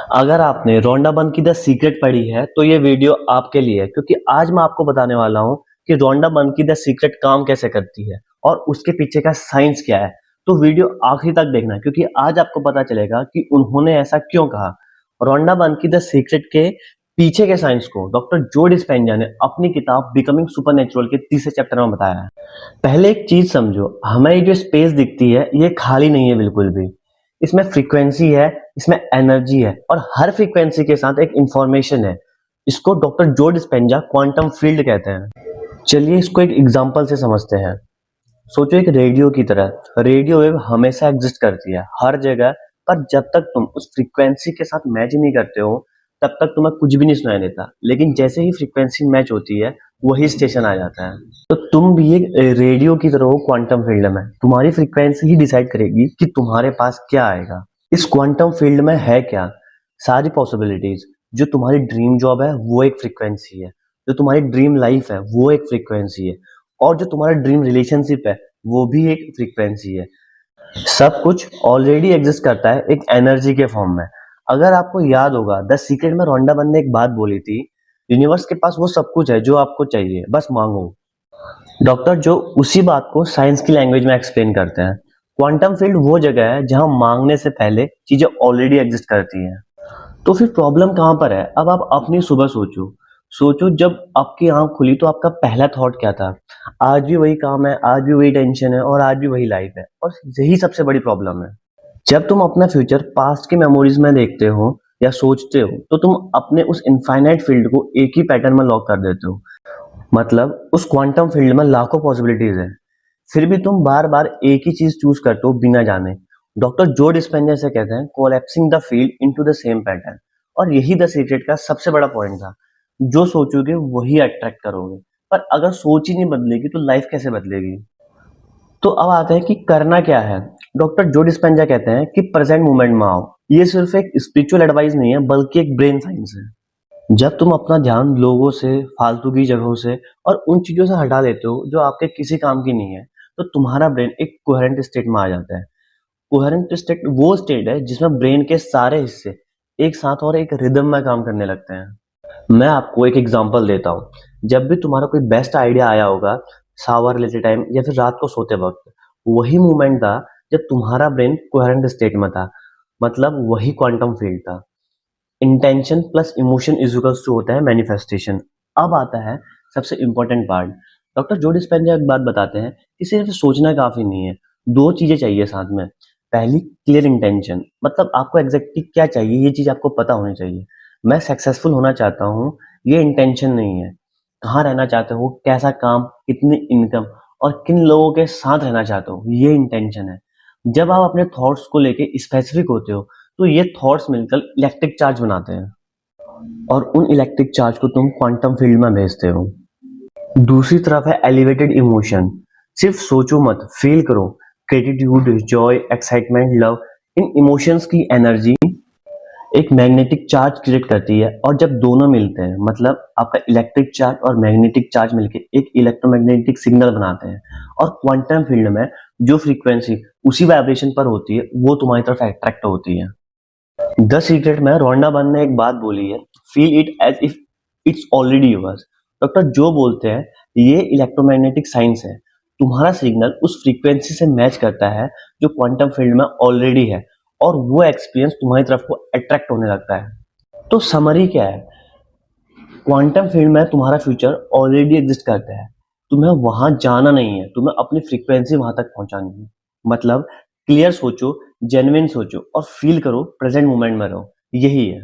अगर आपने रोंडाबन की द सीक्रेट पढ़ी है तो ये वीडियो आपके लिए है, क्योंकि आज मैं आपको बताने वाला हूँ कि रोंडाबन की द सीक्रेट काम कैसे करती है और उसके पीछे का साइंस क्या है। तो वीडियो आखिरी तक देखना, क्योंकि आज आपको पता चलेगा कि उन्होंने ऐसा क्यों कहा। रोंडाबन की द सीक्रेट के पीछे के साइंस को डॉक्टर जो डिस्पेंजा ने अपनी किताब बिकमिंग सुपरनेचुरल के तीसरे चैप्टर में बताया है। पहले एक चीज समझो, हमें जो स्पेस दिखती है ये खाली नहीं है बिल्कुल भी। इसमें फ्रीक्वेंसी है, इसमें एनर्जी है और हर फ्रीक्वेंसी के साथ एक इंफॉर्मेशन है। इसको doctor Joe Dispenza quantum field कहते हैं। चलिए इसको एक एग्जांपल से समझते हैं। सोचो एक रेडियो की तरह, रेडियो वेव हमेशा एग्जिस्ट करती है हर जगह, पर जब तक तुम उस फ्रीक्वेंसी के साथ मैच नहीं करते हो तब तक तुम्हें कुछ भी नहीं सुनाई देता। लेकिन जैसे ही फ्रीक्वेंसी मैच होती है वही स्टेशन आ जाता है। तो तुम भी एक रेडियो की तरह हो क्वांटम फील्ड में। तुम्हारी फ्रीक्वेंसी ही डिसाइड करेगी कि तुम्हारे पास क्या आएगा। इस क्वांटम फील्ड में है क्या? सारी पॉसिबिलिटीज। जो तुम्हारी ड्रीम जॉब है वो एक फ्रीक्वेंसी है, जो तुम्हारी ड्रीम लाइफ है वो एक फ्रीक्वेंसी है, और जो तुम्हारा ड्रीम रिलेशनशिप है वो भी एक फ्रीक्वेंसी है। सब कुछ ऑलरेडी एग्जिस्ट करता है एक एनर्जी के फॉर्म में। अगर आपको याद होगा द सीक्रेट में रोंडाबन ने एक बात बोली थी, यूनिवर्स के पास वो सब कुछ है जो आपको चाहिए, बस मांगो। डॉक्टर जो उसी बात को साइंस की लैंग्वेज में एक्सप्लेन करते हैं। क्वांटम फील्ड वो जगह है जहां मांगने से पहले चीजें ऑलरेडी एग्जिस्ट करती हैं। तो फिर प्रॉब्लम कहां पर है? अब आप अपनी सुबह सोचो। सोचो जब आपकी आंख खुली तो आपका पहला थॉट क्या था? आज भी वही काम है, आज भी वही टेंशन है और आज भी वही लाइफ है। और यही सबसे बड़ी प्रॉब्लम है। जब तुम अपना फ्यूचर पास्ट की मेमोरीज में देखते हो या सोचते हो तो तुम अपने उस इनफाइनाइट फील्ड को एक ही पैटर्न में लॉक कर देते हो। मतलब उस क्वांटम फील्ड में लाखों पॉसिबिलिटीज है, फिर भी तुम बार बार एक ही चीज चूज करते हो बिना जाने। डॉक्टर जो डिस्पेंजा से कहते हैं collapsing the field into the same pattern. और यही द सीक्रेट का सबसे बड़ा पॉइंट था। जो सोचोगे वही अट्रैक्ट करोगे, पर अगर सोच ही नहीं बदलेगी तो लाइफ कैसे बदलेगी? तो अब आते हैं कि करना क्या है। डॉक्टर जो डिस्पेंजा कहते हैं कि प्रेजेंट मोमेंट में आओ। ये सिर्फ एक स्पिरिचुअल एडवाइस नहीं है, बल्कि एक ब्रेन साइंस है। जब तुम अपना ध्यान लोगों से, फालतू की जगहों से और उन चीजों से हटा लेते हो जो आपके किसी काम की नहीं है, तो तुम्हारा ब्रेन एक कोहेरेंट स्टेट में आ जाता है। कोहेरेंट स्टेट वो स्टेट है जिसमें ब्रेन के सारे हिस्से एक साथ और एक रिदम में काम करने लगते हैं। मैं आपको एक एग्जांपल देता हूँ। जब भी तुम्हारा कोई बेस्ट आइडिया आया होगा, शावर लेते टाइम या फिर रात को सोते वक्त, वही मोमेंट था जब तुम्हारा ब्रेन कोहेरेंट स्टेट में था। मतलब वही क्वांटम फील्ड था। Intention plus emotion equals to होता है मैनिफेस्टेशन। अब आता है सबसे important part. Doctor Joe Dispenza एक बात बताते हैं कि सिर्फ सोचना काफी नहीं है, दो चीजें चाहिए साथ में। पहली, क्लियर इंटेंशन, मतलब आपको एग्जैक्टली क्या चाहिए ये चीज आपको पता होनी चाहिए। मैं सक्सेसफुल होना चाहता हूँ, ये इंटेंशन नहीं है। कहाँ रहना चाहते हो, कैसा काम, कितनी इनकम और किन लोगों के साथ रहना चाहते हो, ये इंटेंशन है। जब आप अपने थॉट्स को लेके स्पेसिफिक होते हो तो ये थॉट्स मिलकर इलेक्ट्रिक चार्ज बनाते हैं और उन इलेक्ट्रिक चार्ज को तुम क्वांटम फील्ड में भेजते हो। दूसरी तरफ है एलिवेटेड इमोशन। सिर्फ सोचो मत, फील करो। ग्रेटिट्यूड, जॉय, एक्साइटमेंट, लव, इन इमोशंस की एनर्जी एक मैग्नेटिक चार्ज क्रिएट करती है। और जब दोनों मिलते हैं, मतलब आपका इलेक्ट्रिक चार्ज और मैग्नेटिक चार्ज मिलकर एक इलेक्ट्रोमैग्नेटिक सिग्नल बनाते हैं। और क्वांटम फील्ड में जो फ्रीक्वेंसी उसी वाइब्रेशन पर होती है वो तुम्हारी तरफ अट्रैक्ट होती है। द सीक्रेट में रोंडाबन ने एक बात बोली है, feel it as if it's already yours. Doctor Joe बोलते हैं ये इलेक्ट्रोमैग्नेटिक साइंस है। तुम्हारा सिग्नल उस फ्रीक्वेंसी से मैच करता है जो क्वांटम फील्ड में ऑलरेडी है, और वो एक्सपीरियंस तुम्हारी तरफ को अट्रैक्ट होने लगता है। तो समरी क्या है? क्वांटम फील्ड में तुम्हारा फ्यूचर ऑलरेडी एग्जिस्ट करता है। तुम्हें वहां जाना नहीं है, तुम्हें अपनी फ्रीक्वेंसी वहां तक पहुंचानी है। मतलब क्लियर सोचो, जेन्युइन सोचो और फील करो, प्रेजेंट मोमेंट में रहो, यही है।